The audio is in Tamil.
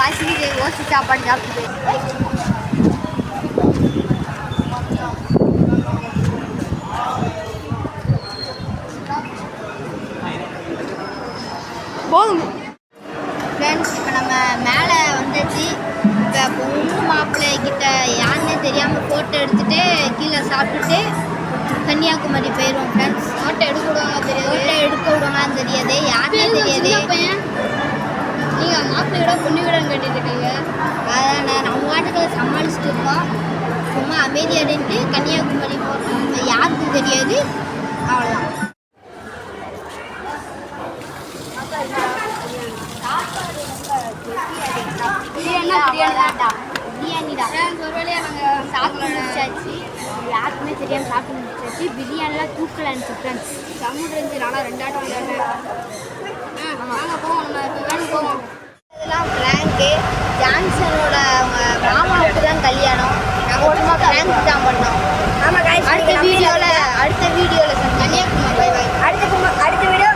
பசிக்குது ஓசி சாப்பாடு சாப்பிட்டு போதும் ஃப்ரெண்ட்ஸ். இப்போ நம்ம மேலே வந்துச்சு. இப்போ பொண்ணு மாப்பிள்ளை கிட்ட யாருன்னே தெரியாமல் ஃபோட்டோ எடுத்துகிட்டு கீழே சாப்பிட்டுட்டு கன்னியாகுமரி போயிடுவோம் ஃப்ரெண்ட்ஸ். ஃபோட்டோ எடுக்க விடுவாங்க தெரியாது, ஃபோட்டோ எடுக்க விடுவாங்கன்னு தெரியாது, யாருன்னே தெரியாது. பையன் நீங்கள் மாப்பிள்ளையோட பொண்ணு விட கட்டிட்டு இருக்கீங்க. அதான் நம்ம வாட்டுக்களை சமாளிச்சுட்டு இருக்கோம். சும்மா அமைதியாடிட்டு கன்னியாகுமரி போகிறோம். யாருக்கும் தெரியாது. அவ்வளோதான். பிரியாணிடா ஒரு வழியாக நாங்கள் சாப்பிட்டு முடிச்சாச்சு. யாருக்குமே தெரியாமல் சாப்பிட்டு முடிச்சாச்சு. பிரியாணிலாம் தூக்கல இருந்துச்சு ஃப்ரெண்ட்ஸ். சம்மு இருந்துச்சு. நானும் 2 ஆட்டம் விளையாடுறேன். நாங்கள் போவோம், நம்ம வேணும் போவோம். இதெல்லாம் ஃப்ராங்க்கு. ஜான்சனோட அவங்க மாமாவுக்கு தான் கல்யாணம். நாங்கள் சும்மா ஃப்ராங்க் தான் பண்ணோம். ஆமாம், அடுத்த வீடியோவில் கன்னியாகுமரி. அடுத்த வீடியோ